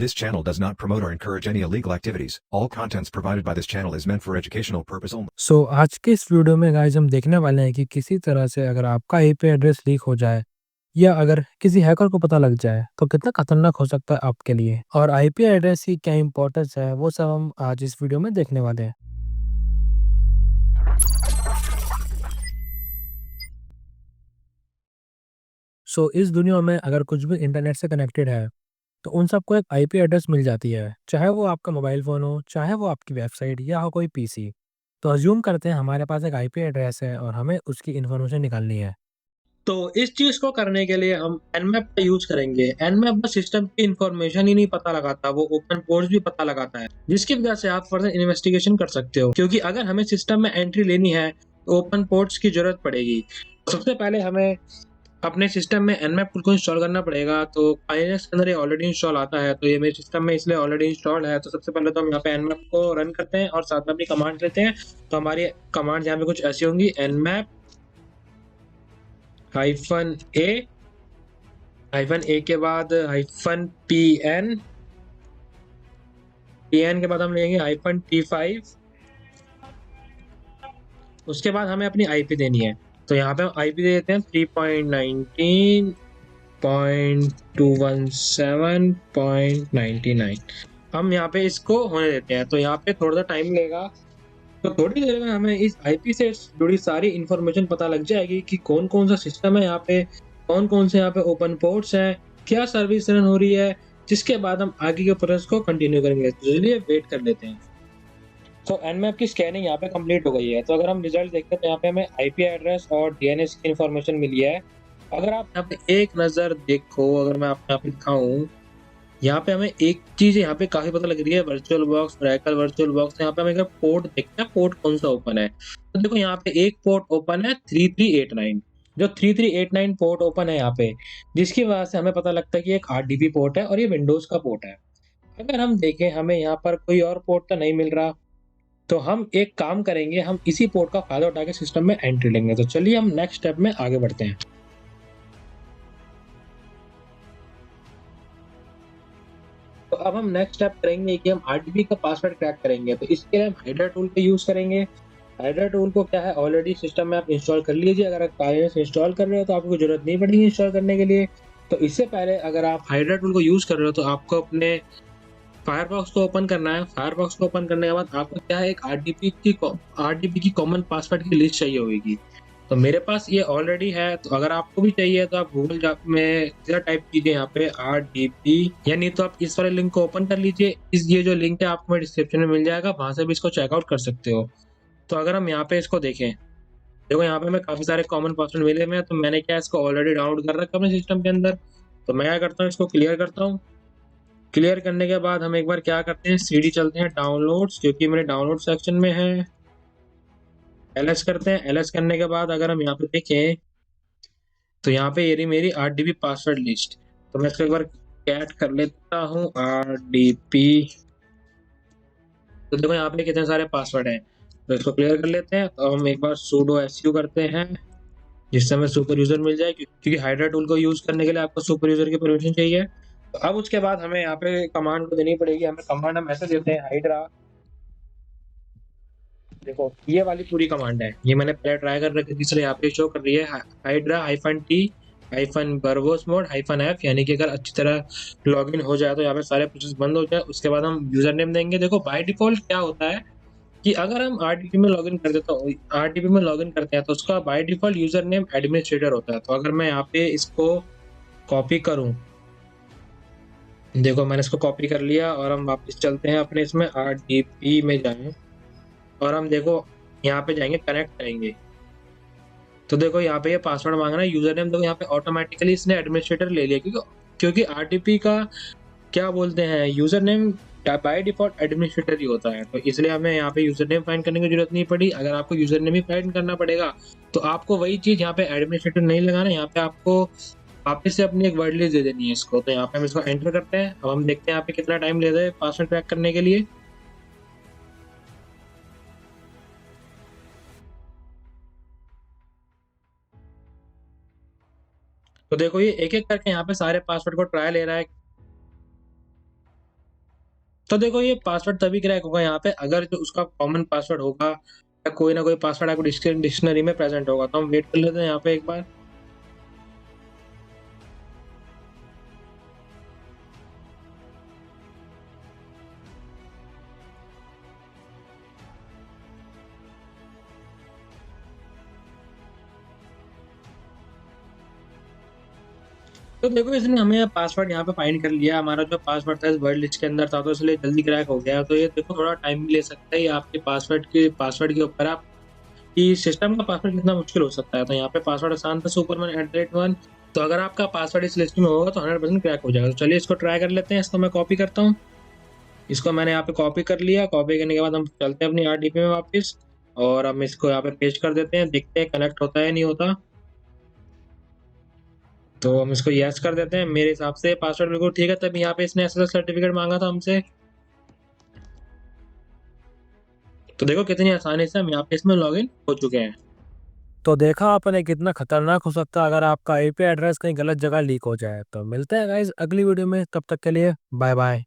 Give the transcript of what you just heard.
This channel does not promote or encourage any illegal activities. All contents provided by this channel is meant for educational purpose only. आज के इस video में guys हम देखने वाले हैं कि किसी तरह से अगर आपका आईपी एड्रेस लीक हो जाए या अगर किसी हैकर को पता लग जाए तो कितना खतरनाक हो सकता है आपके लिए, और आईपी एड्रेस की क्या इंपॉर्टेंस है वो सब हम आज इस वीडियो में देखने वाले हैं। इस दुनिया में अगर कुछ भी इंटरनेट से कनेक्टेड है तो उन सबको एक आईपी एड्रेस मिल जाती है, चाहे वो आपका मोबाइल फ़ोन हो, चाहे वो आपकी वेबसाइट या हो कोई पीसी। तो अज़्यूम करते हैं हमारे पास एक आईपी एड्रेस है और हमें उसकी इन्फॉर्मेशन निकालनी है। तो इस चीज को करने के लिए हम nmap का यूज करेंगे। nmap बस सिस्टम की इंफॉर्मेशन ही नहीं पता लगाता, वो ओपन पोर्ट्स भी पता लगाता है, जिसकी वजह से आप फर्दर इन्वेस्टिगेशन कर सकते हो। क्योंकि अगर हमें सिस्टम में एंट्री लेनी है तो ओपन पोर्ट्स की जरूरत पड़ेगी। सबसे पहले हमें अपने सिस्टम में nmap टूल को इंस्टॉल करना पड़ेगा। तो Linux के अंदर ये ऑलरेडी इंस्टॉल आता है, तो ये मेरे सिस्टम में इसलिए ऑलरेडी इंस्टॉल है। तो सबसे पहले तो हम यहाँ पे nmap को रन करते हैं और साथ में अपनी कमांड लेते हैं। तो हमारी कमांड यहाँ पे कुछ ऐसी होंगी, nmap -a के बाद -pn के बाद हम लेंगे -t5। उसके बाद हमें अपनी आईपी देनी है। तो यहाँ पे हम आईपी दे देते हैं 3.19.217.99। हम यहाँ पे इसको होने देते हैं। तो यहाँ पे थोड़ा सा टाइम लेगा, तो थोड़ी देर में हमें इस आईपी से जुड़ी सारी इंफॉर्मेशन पता लग जाएगी कि कौन कौन सा सिस्टम है यहाँ पे, कौन कौन से यहाँ पे ओपन पोर्ट्स हैं, क्या सर्विस रन हो रही है, जिसके बाद हम आगे के प्रोसेस को कंटिन्यू करेंगे। तो चलिए वेट कर लेते हैं। तो nmap की स्कैनिंग यहाँ पे कंप्लीट हो गई है। तो अगर हम रिजल्ट देखते हैं तो यहाँ पे हमें आईपी एड्रेस और डीएनएस की इंफॉर्मेशन मिली है। अगर आप यहाँ पे एक नज़र देखो, अगर मैं आपको यहाँ पे दिखाऊं, यहाँ पे हमें एक चीज यहाँ पे काफी पता लग रही है, वर्चुअल बॉक्स, ब्रैकल वर्चुअल बॉक्स। यहाँ पे हमें पोर्ट देखते हैं, पोर्ट कौन सा ओपन है। तो देखो यहाँ पे एक पोर्ट ओपन है 3389, जो 3389 पोर्ट ओपन है यहाँ पे, जिसकी वजह से हमें पता लगता है कि एक आरडीपी पोर्ट है और ये विंडोज का पोर्ट है। अगर हम देखें हमें यहाँ पर कोई और पोर्ट तो नहीं मिल रहा, तो हम एक काम करेंगे, हम इसी पोर्ट का फायदा उठा के सिस्टम में एंट्री लेंगे। तो चलिए हम नेक्स्ट स्टेप में आगे बढ़ते हैं। तो अब हम नेक्स्ट स्टेप करेंगे कि हम आरडीपी का पासवर्ड क्रैक करेंगे। तो इसके लिए हम हाइड्रा टूल का यूज करेंगे। हाइड्रा टूल को क्या है, ऑलरेडी सिस्टम में आप इंस्टॉल कर लीजिए। अगर आप काइनेस इंस्टॉल कर रहे हो तो आपको जरूरत नहीं पड़ेगी इंस्टॉल करने के लिए। तो इससे पहले अगर आप हाइड्रा टूल को यूज कर रहे हो तो आपको अपने फायरफॉक्स को ओपन करना है। फायरफॉक्स को ओपन करने के बाद आपको क्या है, एक आरडीपी की कॉमन पासवर्ड की लिस्ट चाहिए होगी। तो मेरे पास ये ऑलरेडी है। तो अगर आपको भी चाहिए तो आप गूगल में टाइप कीजिए यहाँ पे आरडीपी, या नहीं तो आप इस वाले लिंक को ओपन कर लीजिए। ये जो लिंक है आपको डिस्क्रिप्शन में मिल जाएगा, वहां से भी इसको चेकआउट कर सकते हो। तो अगर हम यहाँ पे इसको देखें, देखो यहाँ पे हमें काफी सारे कॉमन पासवर्ड मिले हुए हैं। तो मैंने क्या इसको ऑलरेडी डाउनलोड कर रखा है अपने सिस्टम के अंदर। तो मैं क्या करता हूँ, इसको क्लियर करता हूँ। क्लियर करने के बाद हम एक बार क्या करते हैं, सीडी चलते हैं डाउनलोड्स, क्योंकि मेरे डाउनलोड सेक्शन में है। एलएस करते हैं। एलएस करने के बाद अगर हम यहाँ पे देखें तो यहाँ पे ये रही मेरी आरडीपी पासवर्ड लिस्ट। तो मैं इसको एक बार कैट कर लेता हूँ, आरडीपी। तो देखो यहाँ पे कितने सारे पासवर्ड हैं। तो इसको क्लियर कर लेते हैं। तो हम एक बार sudo su करते हैं, जिससे हमें सुपर यूजर मिल जाए, क्योंकि हाइड्रा टूल को यूज करने के लिए आपको सुपर यूजर की परमिशन चाहिए। तो अब उसके बाद हमें यहाँ पे कमांड को देनी पड़ेगी। हमें कमांड हम ऐसे देते हैं, हाइड्रा, देखो ये वाली पूरी कमांड है, ये मैंने पहले ट्राई कर रखी थी इसलिए यहाँ पे शो कर रही है, हाइड्रा -t -barbosmod -f। यानी कि अगर अच्छी तरह लॉगिन हो जाए तो यहाँ पे सारे प्रोसेस बंद हो जाए। उसके बाद हम यूजर नेम देंगे। देखो बाय डिफॉल्ट क्या होता है कि अगर हम आरडीपी में लॉगिन करते तो आरडीपी में लॉगिन करते हैं तो उसका by default user name administrator होता है। तो अगर मैं यहाँ पे इसको कॉपी करूँ, देखो मैंने इसको कॉपी कर लिया और हम वापस चलते हैं अपने इसमें आरडीपी में जाएं और हम देखो यहाँ पे जाएंगे, कनेक्ट करेंगे। तो देखो यहाँ पे ये पासवर्ड मांग रहा है, यूजर नेम देखो यहाँ पे ऑटोमेटिकली इसने एडमिनिस्ट्रेटर ले लिया, क्योंकि आरडीपी का क्या बोलते हैं, user name by default administrator ही होता है। तो इसलिए हमें यहाँ पे यूजर नेम फाइंड करने की जरूरत नहीं पड़ी। अगर आपको यूजर नेम ही फाइंड करना पड़ेगा तो आपको वही चीज यहाँ पे एडमिनिस्ट्रेटर नहीं लगाना, यहाँ पे आपको वापस से अपनी एक वर्ड लिस्ट दे देनी है इसको। तो यहाँ पे हम इसको एंटर करते हैं। अब हम देखते हैं यहाँ पे कितना टाइम लेता है पासवर्ड क्रैक करने के लिए। तो देखो ये एक एक करके यहाँ पे सारे पासवर्ड को ट्राई ले रहा है। तो देखो ये पासवर्ड तभी क्रैक होगा यहाँ पे अगर जो उसका कॉमन पासवर्ड होगा या कोई ना कोई पासवर्ड आपको डिक्शनरी में प्रेजेंट होगा। तो हम वेट कर लेते हैं यहाँ पे एक बार। तो देखो इसने हमें पासवर्ड यहाँ पे फाइंड कर लिया। हमारा जो पासवर्ड था इस वर्ड लिस्ट के अंदर था, तो इसलिए जल्दी क्रैक हो गया। तो ये देखो थोड़ा टाइम भी ले सकता है। ये आपके पासवर्ड के ऊपर आप कि सिस्टम का पासवर्ड कितना मुश्किल हो सकता है। तो यहाँ पे पासवर्ड आसान था, सुपरमैन@1। तो अगर आपका पासवर्ड इस लिस्ट में होगा तो 100% क्रैक हो जाएगा। तो चलिए इसको ट्राई कर लेते हैं। इसको मैं कॉपी करता हूँ। इसको मैंने यहाँ पे कॉपी कर लिया। कॉपी करने के बाद हम चलते हैं अपनी आरडीपी में वापस और हम इसको यहाँ पे पेस्ट कर देते हैं। देखते हैं कनेक्ट होता है नहीं होता। तो हम इसको यस कर देते हैं। मेरे हिसाब से पासवर्ड बिल्कुल ठीक है। तभी यहाँ पे इसने एसएसएल सर्टिफिकेट मांगा था हमसे। तो देखो कितनी आसानी से हम यहाँ पे इसमें लॉगिन हो चुके हैं। तो देखा आपने कितना खतरनाक हो सकता है अगर आपका आईपी एड्रेस कहीं गलत जगह लीक हो जाए। तो मिलते हैं गाइस अगली वीडियो में, तब तक के लिए बाय बाय।